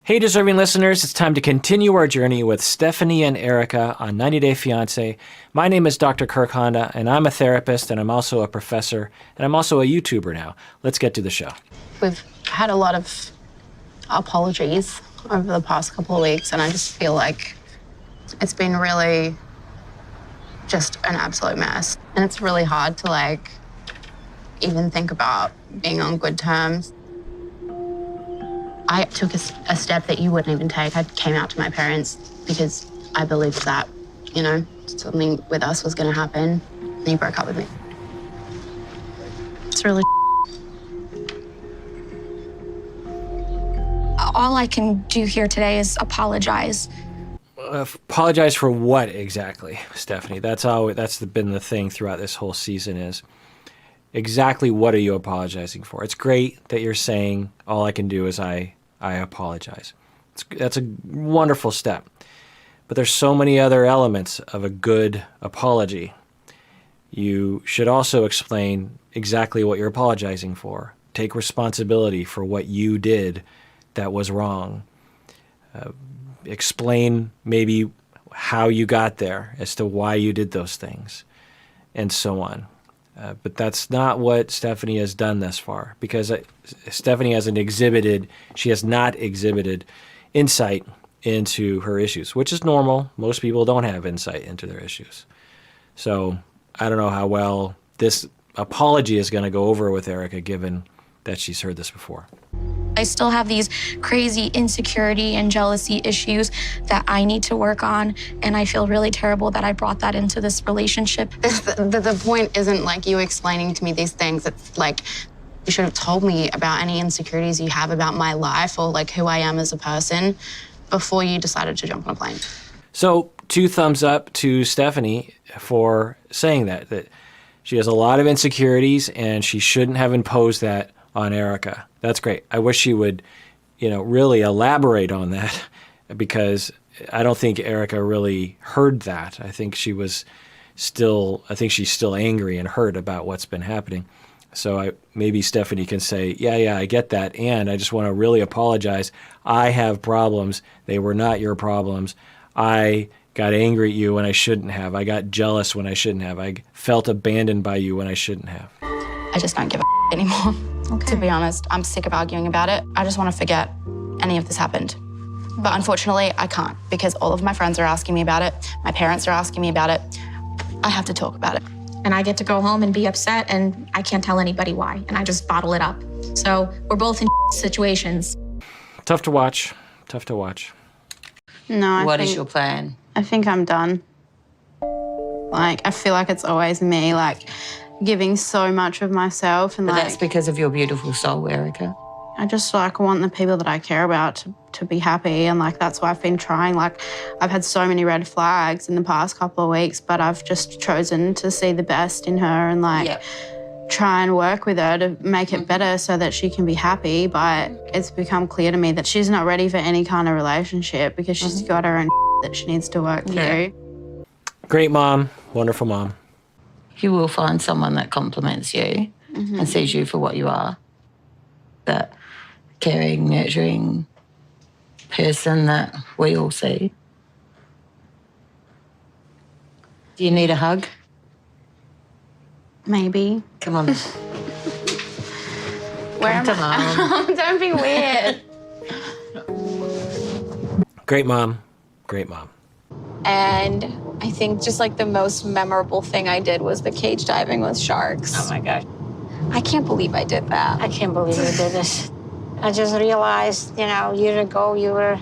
Hey, deserving listeners, it's time to continue our journey with Stephanie and Erika on 90 Day Fiancé. My name is Dr. Kirk Honda, and I'm a therapist, and I'm also a professor, and I'm also a YouTuber now. Let's get to the show. We've had a lot of apologies over the past couple of weeks, and I just feel like it's been really just an absolute mess. And it's really hard to, even think about being on good terms. I took a step that you wouldn't even take. I came out to my parents because I believed that, something with us was going to happen. And you broke up with me. It's really all I can do here today is apologize. Apologize for what exactly, Stephanie? That's been the thing throughout this whole season is exactly what are you apologizing for? It's great that you're saying all I can do is I apologize. That's a wonderful step. But there's so many other elements of a good apology. You should also explain exactly what you're apologizing for. Take responsibility for what you did that was wrong. Explain maybe how you got there as to why you did those things and so on. But that's not what Stephanie has done thus far because Stephanie has not exhibited insight into her issues, which is normal. Most people don't have insight into their issues. So I don't know how well this apology is going to go over with Erika given that she's heard this before. I still have these crazy insecurity and jealousy issues that I need to work on, and I feel really terrible that I brought that into this relationship. The point isn't you explaining to me these things. It's you should have told me about any insecurities you have about my life or who I am as a person before you decided to jump on a plane. So 2 thumbs up to Stephanie for saying that she has a lot of insecurities and she shouldn't have imposed that on Erika. That's great. I wish she would, really elaborate on that because I don't think Erika really heard that. I think she's still angry and hurt about what's been happening. So maybe Stephanie can say, yeah, I get that. And I just want to really apologize. I have problems. They were not your problems. I got angry at you when I shouldn't have. I got jealous when I shouldn't have. I felt abandoned by you when I shouldn't have. I just don't give a anymore. Okay. To be honest, I'm sick of arguing about it. I just want to forget any of this happened. But unfortunately, I can't because all of my friends are asking me about it. My parents are asking me about it. I have to talk about it. And I get to go home and be upset, and I can't tell anybody why, and I just bottle it up. So we're both in situations. Tough to watch. No, What is your plan? I think I'm done. I feel like it's always me, giving so much of myself. And But that's because of your beautiful soul, Erika. I just want the people that I care about to be happy. And that's why I've been trying. I've had so many red flags in the past couple of weeks, but I've just chosen to see the best in her and try and work with her to make it better so that she can be happy. But it's become clear to me that she's not ready for any kind of relationship because she's got her own that she needs to work through. Great mom. Wonderful mom. You will find someone that compliments you and sees you for what you are. That caring, nurturing person that we all see. Do you need a hug? Maybe. Come on. Where am I? Don't be weird. Great mom. And I think just the most memorable thing I did was the cage diving with sharks. Oh my God. I can't believe I did that. I can't believe you did this. I just realized, a year ago you were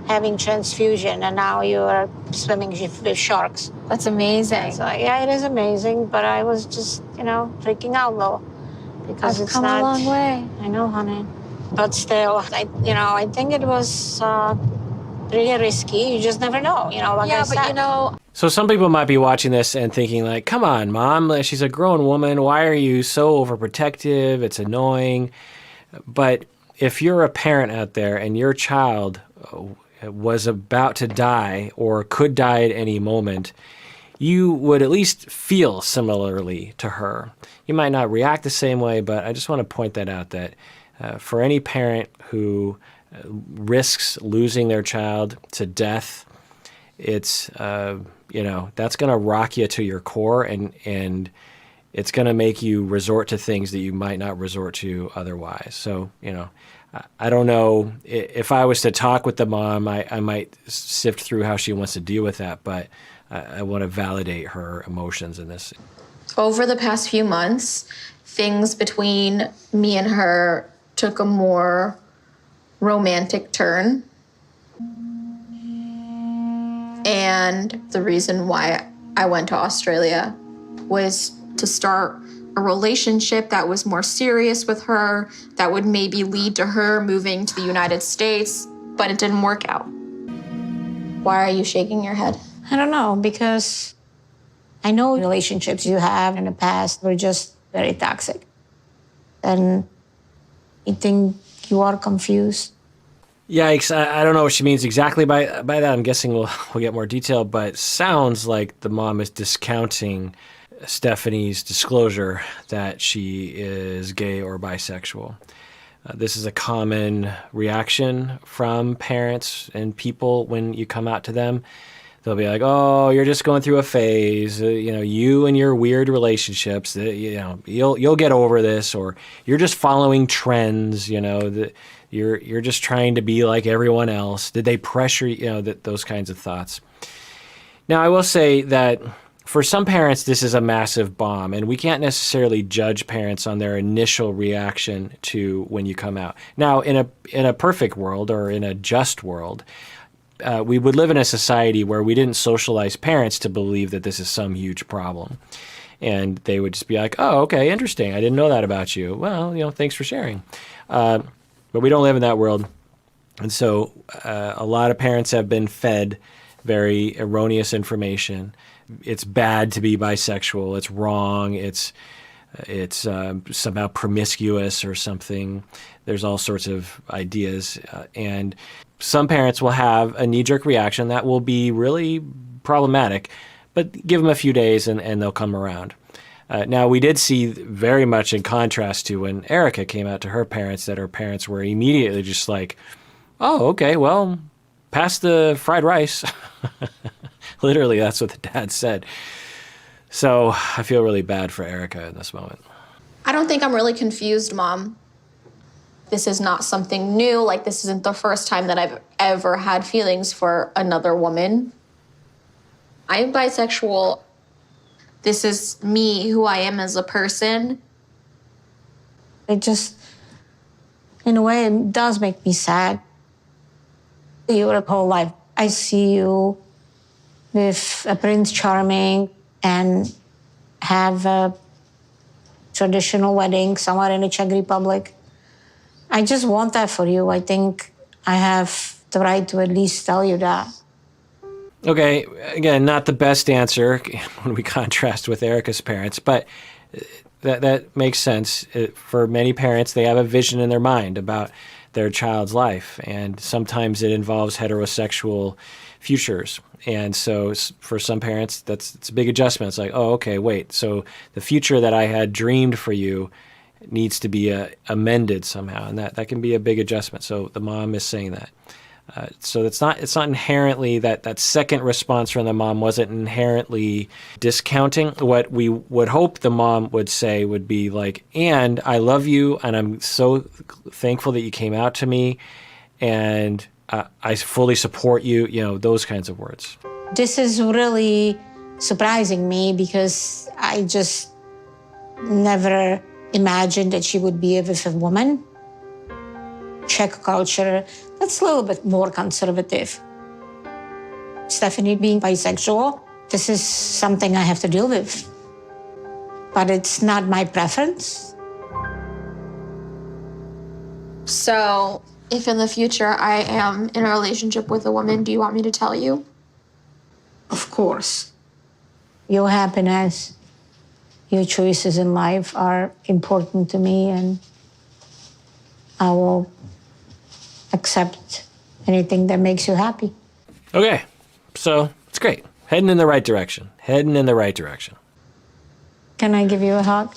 having transfusion and now you are swimming with sharks. That's amazing. So, yeah, it is amazing, but I was just, freaking out though. Because I've come a long way. I know, honey. But still, I think it was really risky. You just never know, I said. So some people might be watching this and thinking come on, mom, she's a grown woman. Why are you so overprotective? It's annoying. But if you're a parent out there and your child was about to die or could die at any moment, you would at least feel similarly to her. You might not react the same way, but I just want to point that out that for any parent who risks losing their child to death, it's, that's going to rock you to your core, and it's going to make you resort to things that you might not resort to otherwise. So, I don't know. If I was to talk with the mom, I might sift through how she wants to deal with that, but I want to validate her emotions in this. Over the past few months, things between me and her took a more romantic turn. And the reason why I went to Australia was to start a relationship that was more serious with her, that would maybe lead to her moving to the United States, but it didn't work out. Why are you shaking your head? I don't know, because I know relationships you have in the past were just very toxic. And I think you are confused. Yikes, I don't know what she means exactly by that. I'm guessing we'll get more detail, but it sounds like the mom is discounting Stephanie's disclosure that she is gay or bisexual. This is a common reaction from parents and people when you come out to them. They'll be like, "Oh, you're just going through a phase. You and your weird relationships. You'll get over this, or you're just following trends. You're just trying to be like everyone else." Did they pressure those kinds of thoughts? Now, I will say that for some parents, this is a massive bomb, and we can't necessarily judge parents on their initial reaction to when you come out. Now, in a perfect world, or in a just world, we would live in a society where we didn't socialize parents to believe that this is some huge problem. And they would just be like, "Oh, okay, interesting. I didn't know that about you. Well, thanks for sharing." But we don't live in that world. And so a lot of parents have been fed very erroneous information. It's bad to be bisexual. It's wrong. It's somehow promiscuous or something. There's all sorts of ideas. And some parents will have a knee-jerk reaction that will be really problematic, but give them a few days and they'll come around. Now, we did see very much in contrast to when Erika came out to her parents, that her parents were immediately just like, "Oh, okay, well, pass the fried rice." Literally, that's what the dad said. So I feel really bad for Erika in this moment. I don't think I'm really confused, Mom. This is not something new. Like, this isn't the first time that I've ever had feelings for another woman. I'm bisexual. This is me, who I am as a person. It just, in a way, it does make me sad. Your whole life, I see you with a Prince Charming and have a traditional wedding somewhere in the Czech Republic. I just want that for you. I think I have the right to at least tell you that. Okay, again, not the best answer when we contrast with Erika's parents, but that makes sense. For many parents, they have a vision in their mind about their child's life, and sometimes it involves heterosexual futures. And so for some parents, it's a big adjustment. It's like, "Oh, okay, wait, so the future that I had dreamed for you needs to be amended somehow," and that can be a big adjustment. So the mom is saying that. So it's not inherently that second response from the mom wasn't inherently discounting. What we would hope the mom would say would be like, "And I love you, and I'm so thankful that you came out to me, and I fully support you," those kinds of words. This is really surprising me because I just never imagined that she would be with a woman. Czech culture, that's a little bit more conservative. Stephanie being bisexual, this is something I have to deal with. But it's not my preference. So, if in the future I am in a relationship with a woman, do you want me to tell you? Of course. Your happiness, your choices in life are important to me, and I will accept anything that makes you happy. Okay, so it's great. Heading in the right direction. Can I give you a hug?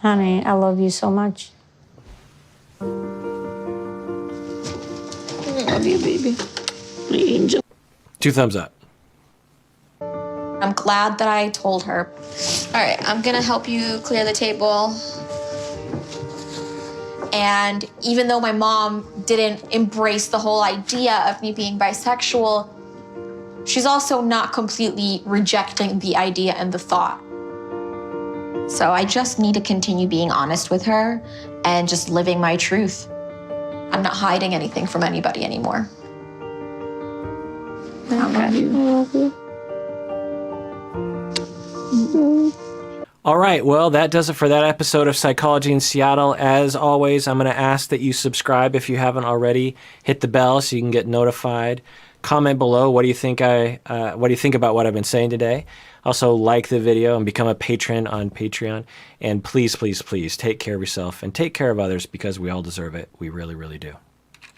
Honey, I love you so much. Love you, baby. My angel. 2 thumbs up. I'm glad that I told her. All right, I'm gonna help you clear the table. And even though my mom didn't embrace the whole idea of me being bisexual, she's also not completely rejecting the idea and the thought. So I just need to continue being honest with her and just living my truth. I'm not hiding anything from anybody anymore. I love you. All right, well, that does it for that episode of Psychology in Seattle. As always, I'm going to ask that you subscribe if you haven't already. Hit the bell so you can get notified. Comment below what do you think about what I've been saying today. Also, like the video and become a patron on Patreon. And please, please, please take care of yourself and take care of others because we all deserve it. We really, really do.